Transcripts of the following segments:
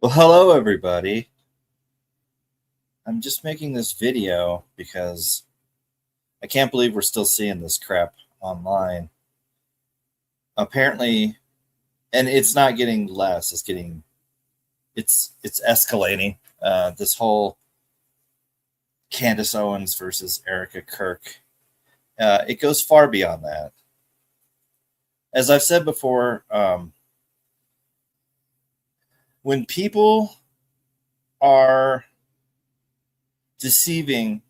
Well, hello everybody. I'm just making this video because I can't believe we're still seeing this crap online. Apparently, and it's not getting less, it's escalating. This whole Candace Owens versus Erica Kirk. It goes far beyond that. As I've said before, when people are deceiving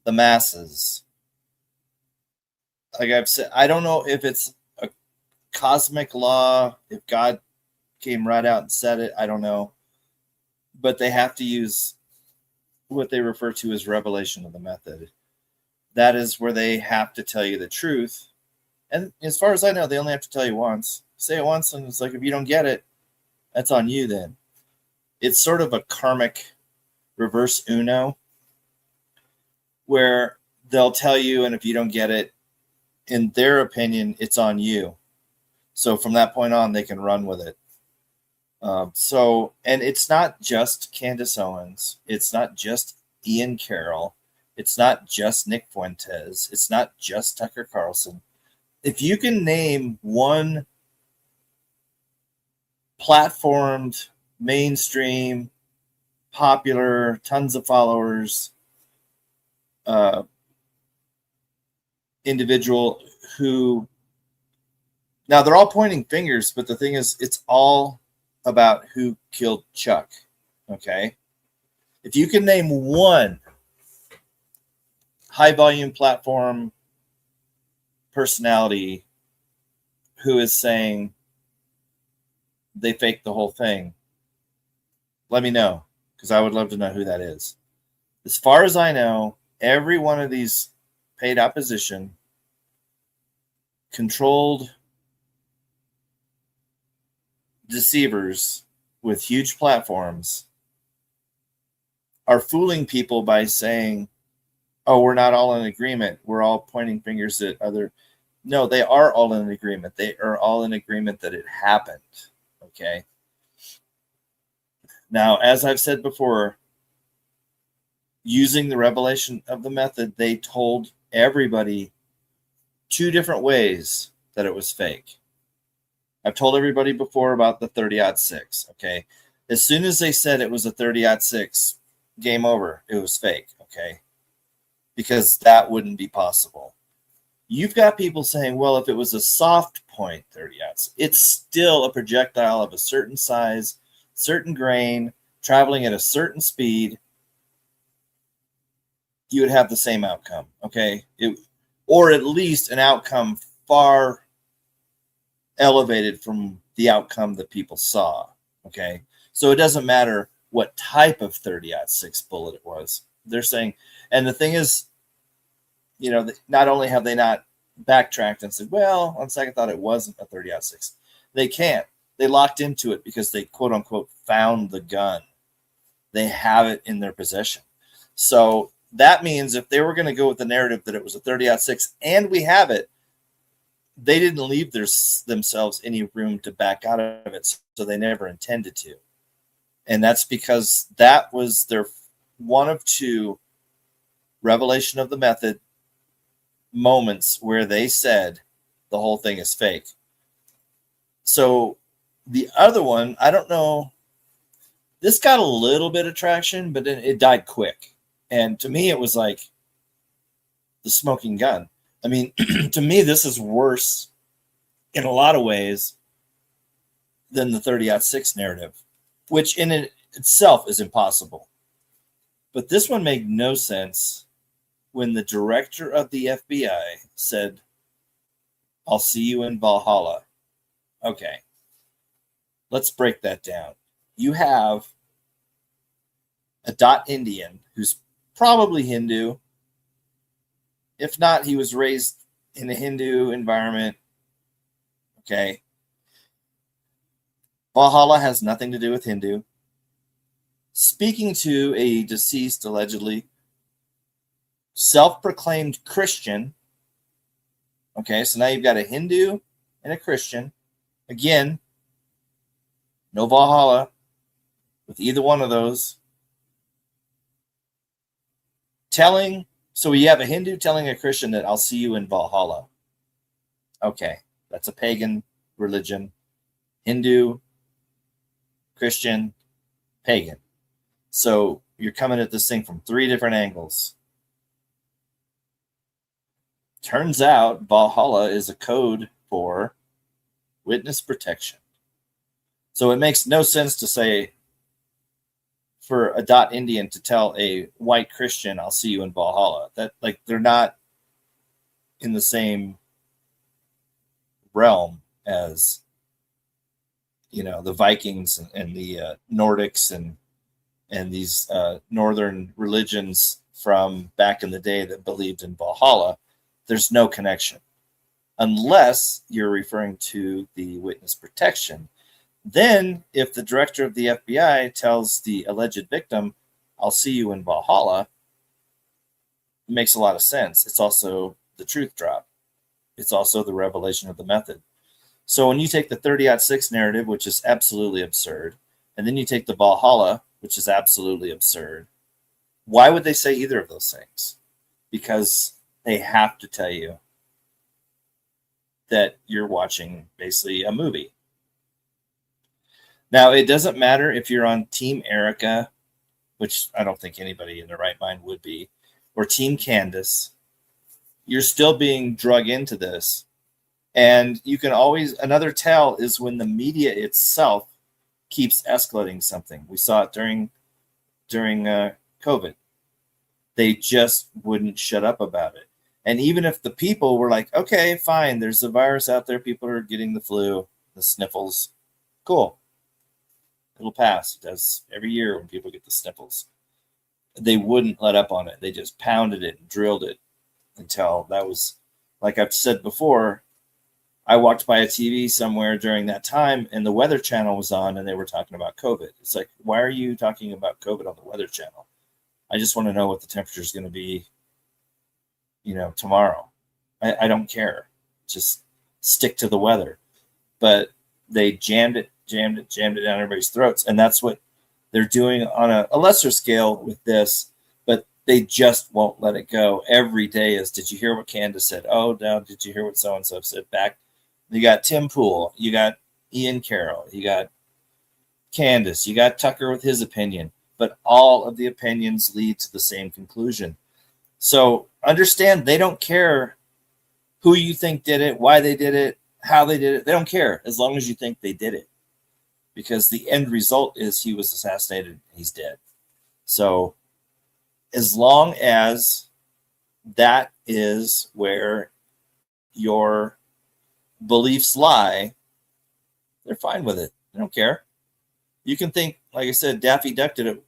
the masses, like I've said, I don't know if it's a cosmic law, if God came right out and said it, I don't know. But they have to use what they refer to as revelation of the method. That is where they have to tell you the truth. And as far as I know, they only have to tell you once. Say it once, and it's like, if you don't get it, that's on you then. It's sort of a karmic reverse Uno, where they'll tell you, and if you don't get it, in their opinion, it's on you. So from that point on, they can run with it. And it's not just Candace Owens. It's not just Ian Carroll. It's not just Nick Fuentes. It's not just Tucker Carlson. If you can name one platformed, mainstream, popular, tons of followers, uh, individual who, now they're all pointing fingers, but the thing is, it's all about who killed Chuck. Okay. If you can name one high volume platform personality who is saying they faked the whole thing, let me know, because I would love to know who that is. As far as I know, every one of these paid opposition controlled deceivers with huge platforms are fooling people by saying, oh, we're not all in agreement. We're all pointing fingers at other. No, they are all in agreement. They are all in agreement that it happened. Okay. Now, as I've said before, using the revelation of the method, they told everybody two different ways that it was fake. I've told everybody before about the 30-06. Okay. As soon as they said it was a 30-06, game over. It was fake. Okay. Because that wouldn't be possible. You've got people saying, well, if it was a soft point 30-06, it's still a projectile of a certain size, certain grain, traveling at a certain speed. You would have the same outcome. Okay. Or at least an outcome far elevated from the outcome that people saw. Okay. So it doesn't matter what type of 30-06 bullet it was. They're saying, and the thing is, not only have they not backtracked and said, well, on second thought, it wasn't a 30-06. They can't. They locked into it because they, quote unquote, found the gun. They have it in their possession. So that means if they were going to go with the narrative that it was a 30-06 and we have it, they didn't leave themselves any room to back out of it, so they never intended to. And that's because that was their one of two revelation of the method moments where they said the whole thing is fake. So the other one, I don't know, this got a little bit of traction, but it died quick. And to me, it was like the smoking gun. I mean, to me, this is worse in a lot of ways than the 30-06 narrative, which in itself is impossible. But this one made no sense when the director of the FBI said, I'll see you in Valhalla. Okay, let's break that down. You have a dot Indian who's probably Hindu. If not, he was raised in a Hindu environment. Okay. Valhalla has nothing to do with Hindu. Speaking to a deceased, allegedly, self-proclaimed Christian. Okay, so now you've got a Hindu and a Christian. Again, no Valhalla. with either one of those. So you have a Hindu telling a Christian that I'll see you in Valhalla. Okay, that's a pagan religion. Hindu, Christian, pagan. So you're coming at this thing from 3 different angles. Turns out Valhalla is a code for witness protection. So it makes no sense to say for a dot Indian to tell a white Christian, I'll see you in Valhalla. That, like, they're not in the same realm as, you know, the Vikings and the Nordics and these northern religions from back in the day that believed in Valhalla. There's no connection unless you're referring to the witness protection. Then if the director of the FBI tells the alleged victim, I'll see you in Valhalla, it makes a lot of sense. It's also the truth drop. It's also the revelation of the method. So when you take the 30-06 narrative, which is absolutely absurd, and then you take the Valhalla, which is absolutely absurd, why would they say either of those things? Because they have to tell you that you're watching basically a movie. Now, it doesn't matter if you're on Team Erica, which I don't think anybody in their right mind would be, or Team Candace. You're still being drug into this. And you can always, another tell is when the media itself keeps escalating something. We saw it during COVID. They just wouldn't shut up about it. And even if the people were like, okay, fine, there's a virus out there, people are getting the flu, the sniffles, cool. It'll pass. It does every year when people get the sniffles. They wouldn't let up on it. They just pounded it and drilled it until that was, like I've said before, I walked by a TV somewhere during that time and the Weather Channel was on and they were talking about COVID. It's like, why are you talking about COVID on the Weather Channel? I just want to know what the temperature is going to be, you know, tomorrow. I don't care. Just stick to the weather. But they jammed it down everybody's throats. And that's what they're doing on a lesser scale with this. But they just won't let it go. Every day is, did you hear what Candace said? Oh, no, did you hear what so-and-so said back? You got Tim Pool. You got Ian Carroll. You got Candace. You got Tucker with his opinion. But all of the opinions lead to the same conclusion. So understand they don't care who you think did it, why they did it, how they did it. They don't care as long as you think they did it. Because the end result is he was assassinated and he's dead. So as long as that is where your beliefs lie, they're fine with it. They don't care. You can think, like I said, Daffy Duck did it.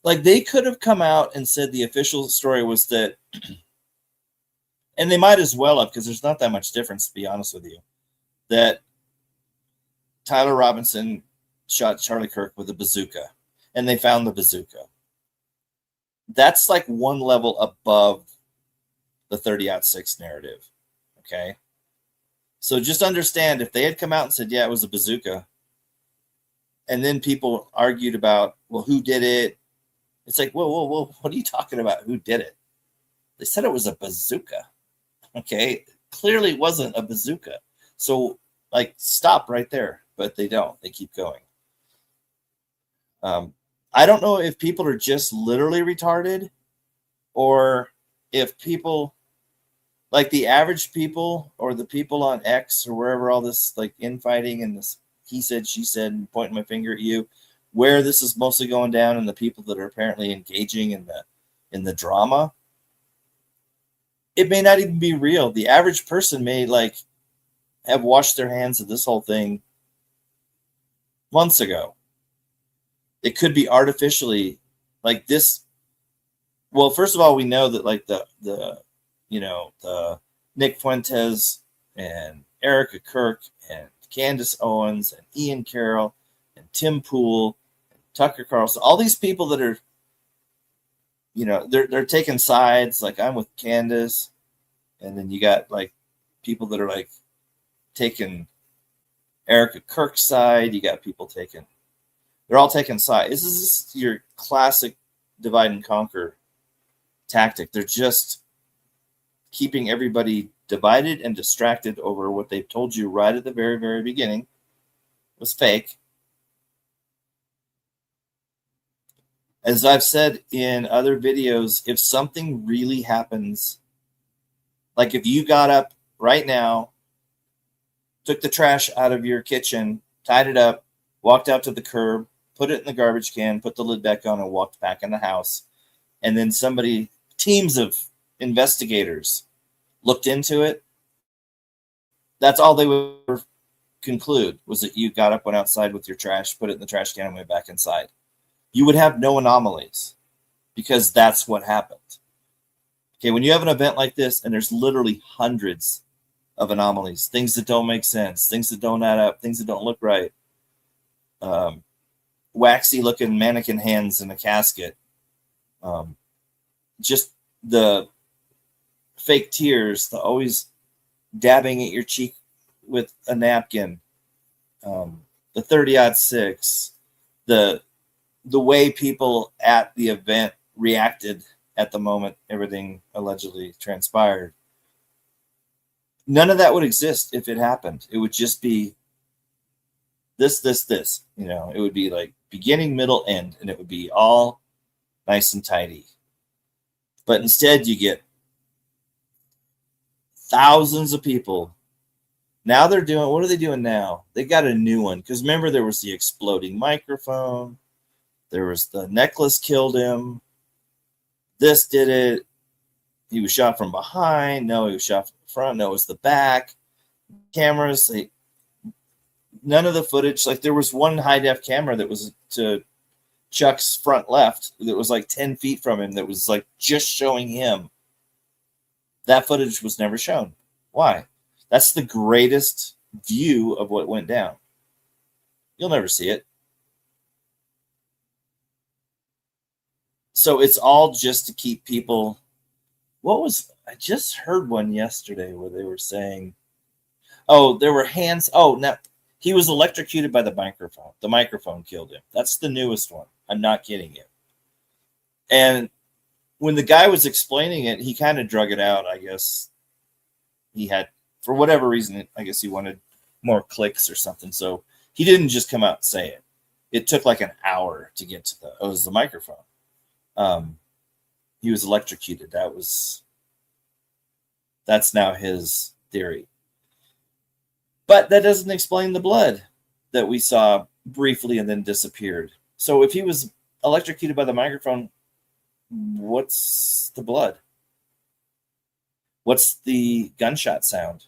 Like, they could have come out and said the official story was that, and they might as well have, because there's not that much difference, to be honest with you, that Tyler Robinson shot Charlie Kirk with a bazooka, and they found the bazooka. That's like one level above the 30-06 narrative, okay? So just understand, if they had come out and said, yeah, it was a bazooka, and then people argued about, well, who did it? It's like, whoa, what are you talking about? Who did it? They said it was a bazooka, okay? Clearly it wasn't a bazooka. So, like, stop right there. But they don't. They keep going. I don't know if people are just literally retarded or if people, like the average people or the people on X or wherever all this, like, infighting and this he said, she said, and pointing my finger at you, where this is mostly going down and the people that are apparently engaging in the drama, it may not even be real. The average person may, like, have washed their hands of this whole thing months ago. It could be artificially, like, this. Well, first of all, we know that, like, the Nick Fuentes and Erica Kirk and Candace Owens and Ian Carroll and Tim Pool and Tucker Carlson, all these people that are, you know, they're taking sides. Like, I'm with Candace, and then you got, like, people that are, like, taking Erica Kirk's side. You got people taking They're all taking sides. This is your classic divide and conquer tactic. They're just keeping everybody divided and distracted over what they've told you right at the very, very beginning was fake. As I've said in other videos, if something really happens, like if you got up right now, took the trash out of your kitchen, tied it up, walked out to the curb, put it in the garbage can, put the lid back on, and walked back in the house, and then teams of investigators looked into it, that's all they would conclude, was that you got up, went outside with your trash, put it in the trash can, and went back inside. You would have no anomalies because that's what happened. Okay, when you have an event like this and there's literally hundreds of anomalies, things that don't make sense, things that don't add up, things that don't look right, waxy looking mannequin hands in a casket, just the fake tears, the always dabbing at your cheek with a napkin, the 30-06, the way people at the event reacted at the moment everything allegedly transpired. None of that would exist if it happened. It would just be this. You know, it would be like beginning, middle, end, and it would be all nice and tidy. But instead, you get thousands of people. Now they're doing, what are they doing now? They got a new one. Because remember, there was the exploding microphone. There was the necklace killed him. This did it. He was shot from behind. No, he was shot from the front. No, it was the back. Cameras, none of the footage. Like there was one high-def camera that was to Chuck's front left that was like 10 feet from him that was like just showing him. That footage was never shown. Why? That's the greatest view of what went down. You'll never see it. So it's all just to keep people. I just heard one yesterday where they were saying, oh, there were hands. Oh, no, he was electrocuted by the microphone. The microphone killed him. That's the newest one. I'm not kidding you. And when the guy was explaining it, he kind of drug it out. I guess he had, for whatever reason, I guess he wanted more clicks or something. So he didn't just come out and say it. It took like an hour to get to it was the microphone. He was electrocuted. That's now his theory. But that doesn't explain the blood that we saw briefly and then disappeared. So if he was electrocuted by the microphone, what's the blood? What's the gunshot sound?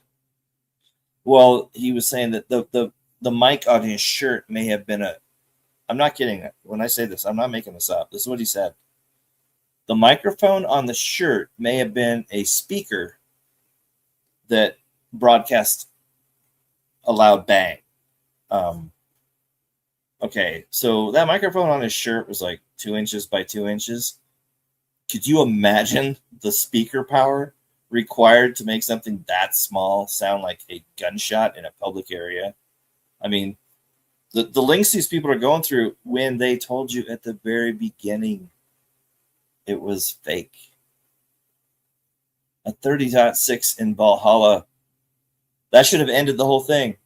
Well, he was saying that the mic on his shirt may have been I'm not kidding. When I say this, I'm not making this up. This is what he said. The microphone on the shirt may have been a speaker that broadcast a loud bang. Okay, so that microphone on his shirt was like 2 inches by 2 inches. Could you imagine the speaker power required to make something that small sound like a gunshot in a public area? I mean, the lengths these people are going through when they told you at the very beginning it was fake. A 30.6 in Valhalla, that should have ended the whole thing.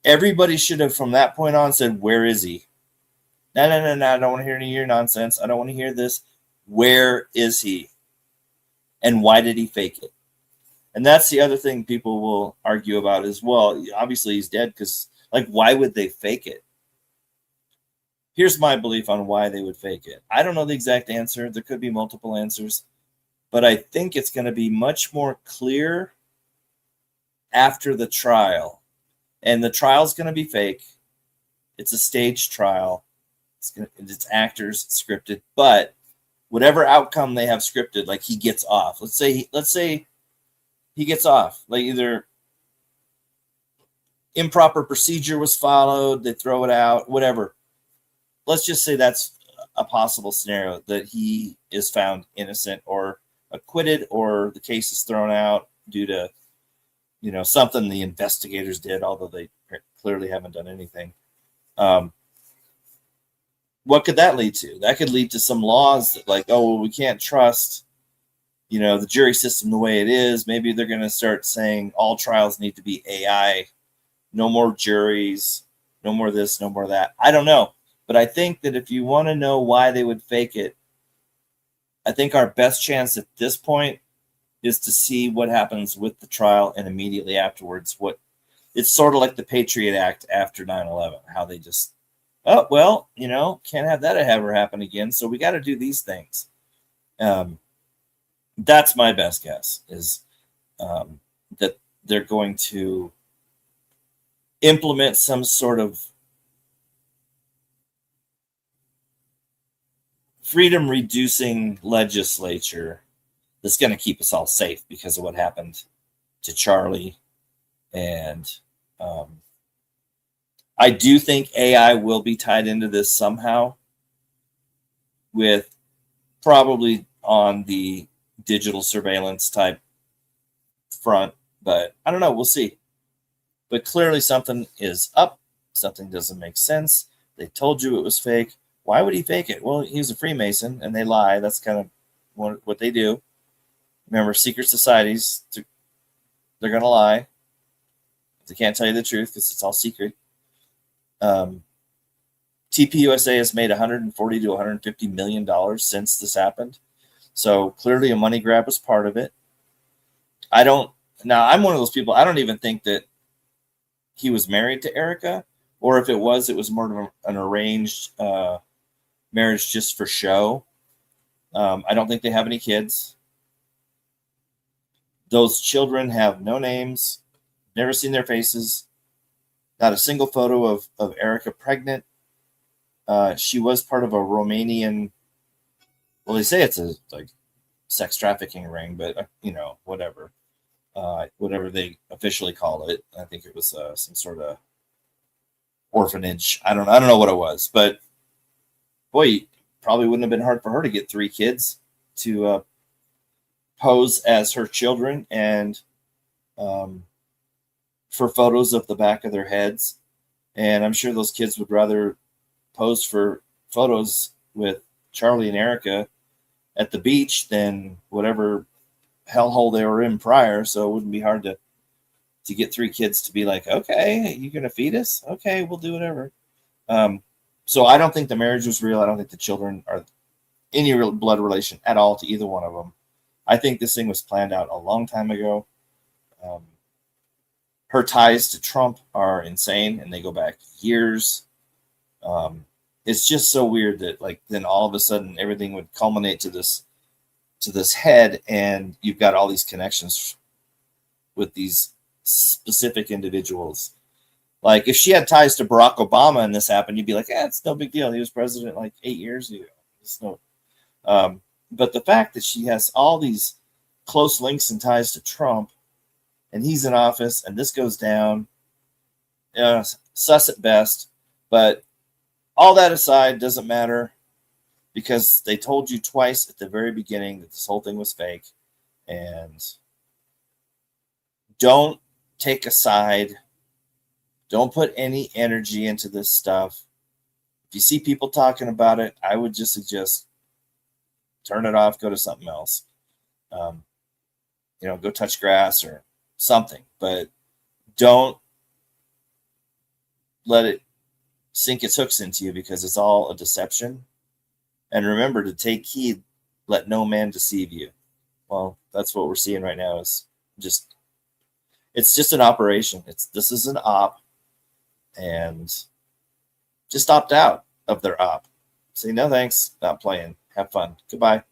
Everybody should have, from that point on, said, where is he? No, I don't want to hear any of your nonsense. I don't want to hear this. Where is he? And why did he fake it? And that's the other thing people will argue about as well. Obviously, he's dead because, like, why would they fake it? Here's my belief on why they would fake it. I don't know the exact answer. There could be multiple answers. But I think it's going to be much more clear after the trial. And the trial's going to be fake. It's a staged trial. It's actors, it's scripted. But whatever outcome they have scripted, like he gets off. Let's say he gets off. Like either improper procedure was followed, they throw it out, whatever. Let's just say that's a possible scenario, that he is found innocent or acquitted, or the case is thrown out due to, something the investigators did, although they clearly haven't done anything. what could that lead to? That could lead to some laws that, like, oh, well, we can't trust, the jury system the way it is. Maybe they're going to start saying all trials need to be AI, no more juries, no more this, no more that. I don't know. But I think that if you want to know why they would fake it, I think our best chance at this point is to see what happens with the trial and immediately afterwards. It's sort of like the Patriot Act after 9/11, how they just, oh, well, can't have that ever happen again. So we got to do these things. That's my best guess, is that they're going to implement some sort of freedom reducing legislature that's going to keep us all safe because of what happened to Charlie. And I do think AI will be tied into this somehow, with probably on the digital surveillance type front, but I don't know. We'll see. But clearly something is up. Something doesn't make sense. They told you it was fake. Why would he fake it? Well, he's a Freemason and they lie. That's kind of what they do. Remember, secret societies, they're going to lie. They can't tell you the truth because it's all secret. TPUSA has made $140 to $150 million since this happened. So clearly a money grab was part of it. Now I'm one of those people, I don't even think that he was married to Erica, or if it was more of an arranged marriage just for show. I don't think they have any kids. Those children have no names, never seen their faces, not a single photo of Erica pregnant. She was part of a Romanian, well, they say it's a sex trafficking ring, but whatever they officially call it. I think it was some sort of orphanage. I don't know what it was, but boy, probably wouldn't have been hard for her to get 3 kids to pose as her children and for photos of the back of their heads. And I'm sure those kids would rather pose for photos with Charlie and Erica at the beach than whatever hellhole they were in prior. So it wouldn't be hard to get 3 kids to be like, okay, you gonna feed us? Okay, we'll do whatever. So I don't think the marriage was real. I don't think the children are any real blood relation at all to either one of them. I think this thing was planned out a long time ago. Her ties to Trump are insane, and they go back years. It's just so weird that then all of a sudden everything would culminate to this head, and you've got all these connections with these specific individuals. Like if she had ties to Barack Obama and this happened, you'd be like, it's no big deal. He was president 8 years ago. It's no. But the fact that she has all these close links and ties to Trump, and he's in office, and this goes down, sus at best. But all that aside, doesn't matter, because they told you twice at the very beginning that this whole thing was fake. And don't take a side. Don't put any energy into this stuff. If you see people talking about it, I would just suggest turn it off, go to something else. Go touch grass or something, but don't let it sink its hooks into you, because it's all a deception. And remember to take heed, let no man deceive you. Well, that's what we're seeing right now. It's just an operation. This is an op, and just opt out of their op. Say no thanks, not playing. Have fun. Goodbye.